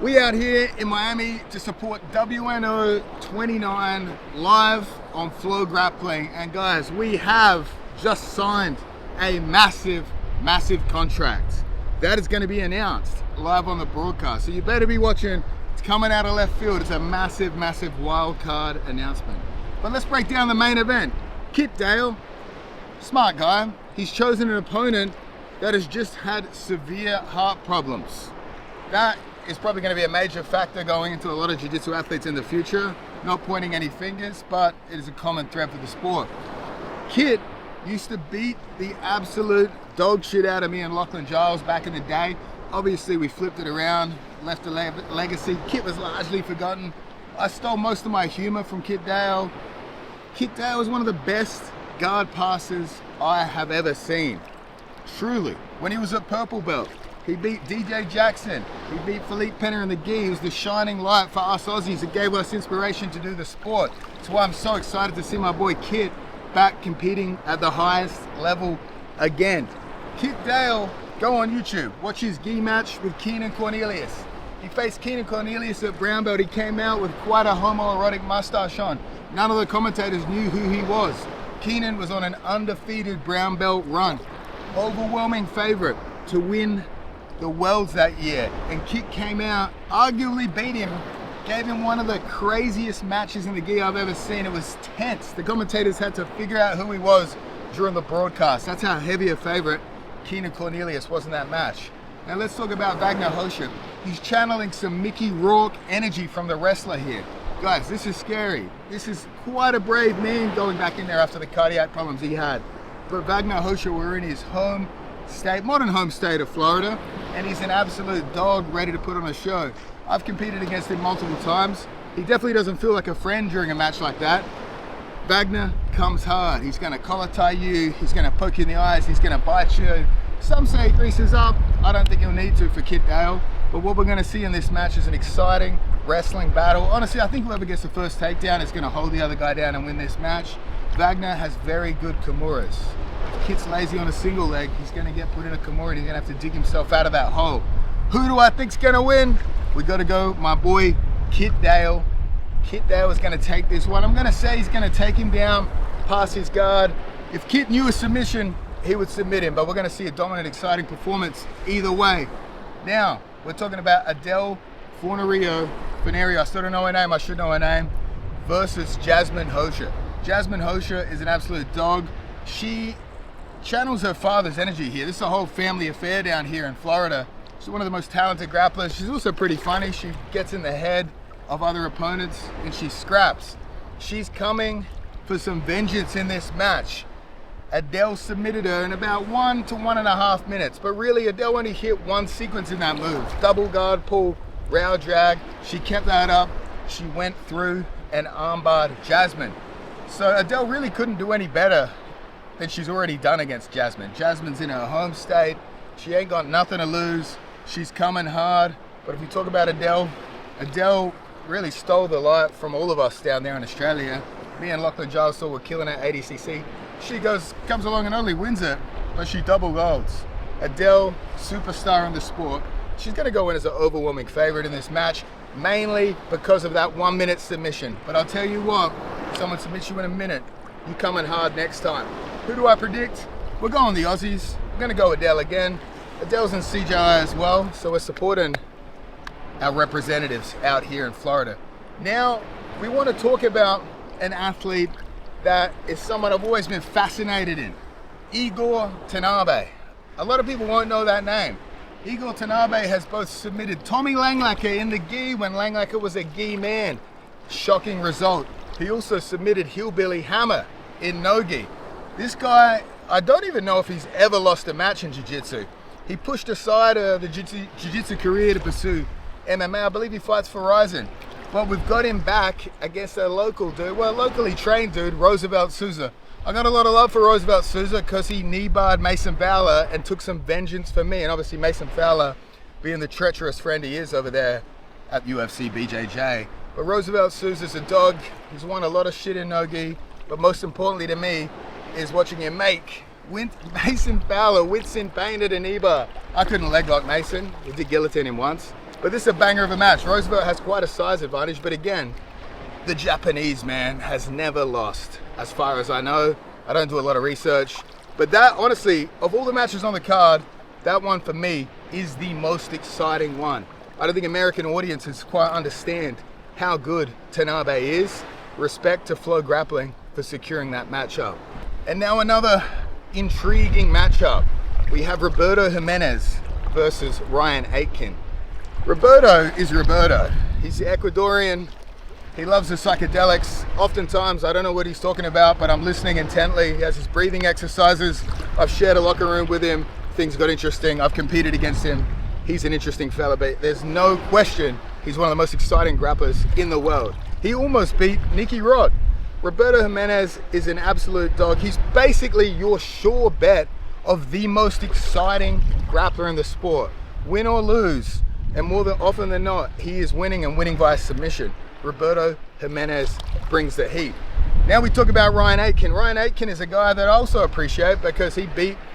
We out here in Miami to support WNO 29 live on Flograppling. And guys, we have just signed a massive contract that is going to be announced live on the broadcast. So you better be watching. It's coming out of left field. It's a massive wild card announcement. But let's break down the main event. Kit Dale, smart guy. He's chosen an opponent that has just had severe heart problems. That is probably going to be a major factor going into a lot of jiu-jitsu athletes in the future. Not pointing any fingers, but it is a common thread for the sport. Kit used to beat the absolute dog shit out of me and Lachlan Giles back in the day. Obviously we flipped it around, left a legacy. Kit was largely forgotten. I stole most of my humor from Kit Dale. Kit Dale was one of the best guard passers I have ever seen. Truly. When he was at purple belt, he beat DJ Jackson. He beat Philippe Penner in the gi. He was the shining light for us Aussies. It gave us inspiration to do the sport. That's why I'm so excited to see my boy Kit back competing at the highest level again. Kit Dale, go on YouTube, watch his gi match with Keenan Cornelius. He faced Keenan Cornelius at brown belt. He came out with quite a homoerotic mustache on. None of the commentators knew who he was. Keenan was on an undefeated brown belt run. Overwhelming favorite to win the Worlds that year, and Kit came out, arguably beat him, gave him one of the craziest matches in the gi I've ever seen. It was tense. The commentators had to figure out who he was during the broadcast. That's how heavy a favorite Keenan Cornelius was in that match. Now let's talk about Vagner Rocha. He's channeling some Mickey Rourke energy from the wrestler here. Guys, this is scary. This is quite a brave man going back in there after the cardiac problems he had. But Vagner Rocha, we're in his home state, modern home state of Florida, and he's an absolute dog ready to put on a show. I've competed against him multiple times. He definitely doesn't feel like a friend during a match like that. Vagner comes hard. He's going to collar tie you, he's going to poke you in the eyes, he's going to bite you. Some say he greases up. I don't think he'll need to for Kit Dale, but what we're going to see in this match is an exciting wrestling battle. Honestly, I think whoever gets the first takedown is going to hold the other guy down and win this match. Vagner has very good kimuras. If Kit's lazy on a single leg, he's going to get put in a kimura and he's going to have to dig himself out of that hole. Who do I think's going to win? We got to go my boy Kit Dale. Kit Dale is going to take this one. I'm going to say he's going to take him down past his guard. If Kit knew a submission, he would submit him, but we're going to see a dominant, exciting performance either way. Now, we're talking about Adele Fornarino, I still don't know her name, I should know her name, versus Jasmine Rocha. Jasmine Rocha is an absolute dog. She channels her father's energy here. This is a whole family affair down here in Florida. She's one of the most talented grapplers. She's also pretty funny. She gets in the head of other opponents and she scraps. She's coming for some vengeance in this match. Adele submitted her in about 1 to 1.5 minutes, but really Adele only hit one sequence in that move. Double guard pull, rail drag. She kept that up. She went through and armbarred Jasmine. So Adele really couldn't do any better than she's already done against Jasmine. Jasmine's in her home state. She ain't got nothing to lose. She's coming hard. But if you talk about Adele, Adele really stole the light from all of us down there in Australia. Me and Lachlan Giles were killing at ADCC. She comes along and only wins it, but she double golds. Adele, superstar in the sport. She's going to go in as an overwhelming favorite in this match, mainly because of that 1 minute submission. But I'll tell you what, if someone submits you in a minute, you're coming hard next time. Who do I predict? We're going the Aussies. We're going to go Adele again. Adele's in CJI as well, so we're supporting our representatives out here in Florida. Now, we want to talk about an athlete that is someone I've always been fascinated in. Igor Tanabe. A lot of people won't know that name. Igor Tanabe has both submitted Tommy Langlacker in the gi when Langlacker was a gi man. Shocking result. He also submitted Hillbilly Hammer in no gi. This guy, I don't even know if he's ever lost a match in jiu-jitsu. He pushed aside the jiu-jitsu career to pursue MMA. I believe he fights for Ryzen. But we've got him back against a local dude, well, locally trained dude, Roosevelt Sousa. I got a lot of love for Roosevelt Sousa because he knee-barred Mason Fowler and took some vengeance for me. And obviously Mason Fowler being the treacherous friend he is over there at UFC BJJ. But Roosevelt Sousa's a dog. He's won a lot of shit in no-gi. But most importantly to me is watching him make Mason Fowler with sin painted a knee bar. I couldn't leg lock Mason. We did guillotine him once. But this is a banger of a match. Roosevelt has quite a size advantage, but again, the Japanese man has never lost, as far as I know. I don't do a lot of research, but that, honestly, of all the matches on the card, that one for me is the most exciting one. I don't think American audiences quite understand how good Tanabe is. Respect to Flograppling for securing that matchup. And now another intriguing matchup. We have Roberto Jimenez versus Ryan Akin. Roberto is Roberto. He's the Ecuadorian. He loves the psychedelics. Oftentimes, I don't know what he's talking about, but I'm listening intently. He has his breathing exercises. I've shared a locker room with him. Things got interesting. I've competed against him. He's an interesting fella, but there's no question he's one of the most exciting grapplers in the world. He almost beat Nicky Rod. Roberto Jimenez is an absolute dog. He's basically your sure bet of the most exciting grappler in the sport. Win or lose, and more than often than not, he is winning and winning via submission. Roberto Jimenez brings the heat. Now we talk about Ryan Akin. Ryan Akin is a guy that I also appreciate because he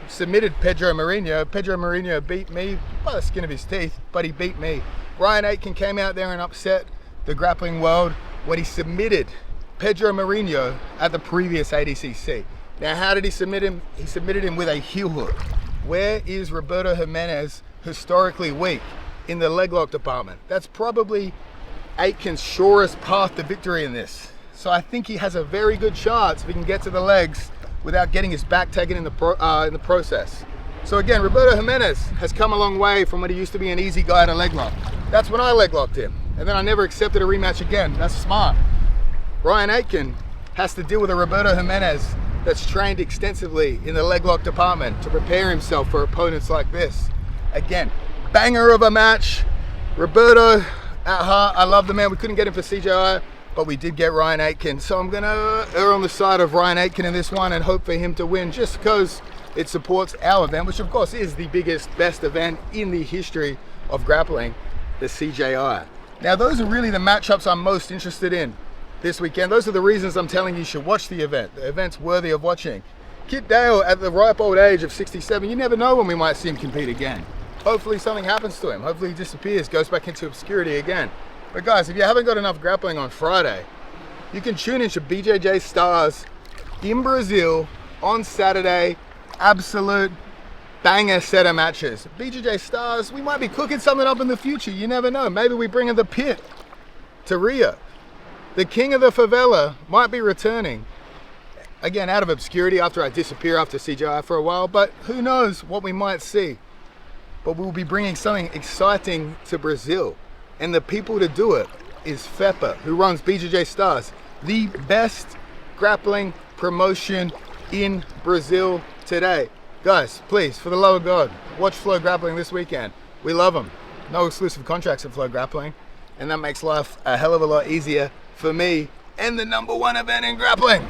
submitted Pedro Marinho. Pedro Marinho beat me by the skin of his teeth, but he beat me. Ryan Akin came out there and upset the grappling world when he submitted Pedro Marinho at the previous ADCC. Now, how did he submit him? He submitted him with a heel hook. Where is Roberto Jimenez historically weak? In the leg lock department. That's probably Akin's surest path to victory in this. So I think he has a very good chance if he can get to the legs without getting his back taken in the process. So again, Roberto Jimenez has come a long way from when he used to be an easy guy to leg lock. That's when I leg locked him. And then I never accepted a rematch again. That's smart. Ryan Akin has to deal with a Roberto Jimenez that's trained extensively in the leg lock department to prepare himself for opponents like this. Again, banger of a match. Roberto at heart, I love the man. We couldn't get him for CJI, but we did get Ryan Akin. So I'm gonna err on the side of Ryan Akin in this one and hope for him to win just because it supports our event, which of course is the biggest, best event in the history of grappling, the CJI. Now those are really the matchups I'm most interested in this weekend. Those are the reasons I'm telling you should watch the event. The event's worthy of watching. Kit Dale at the ripe old age of 67, you never know when we might see him compete again. Hopefully something happens to him. Hopefully he disappears, goes back into obscurity again. But guys, if you haven't got enough grappling on Friday, you can tune into BJJ Stars in Brazil on Saturday. Absolute banger set of matches. BJJ Stars, we might be cooking something up in the future. You never know. Maybe we bring in the Pit to Rio. The king of the favela might be returning. Again, out of obscurity after I disappear after CJI for a while, but who knows what we might see. But we'll be bringing something exciting to Brazil. And the people to do it is Fepa, who runs BJJ Stars, the best grappling promotion in Brazil today. Guys, please, for the love of God, watch Flograppling this weekend. We love them. No exclusive contracts at Flograppling, and that makes life a hell of a lot easier for me and the #1 event in grappling.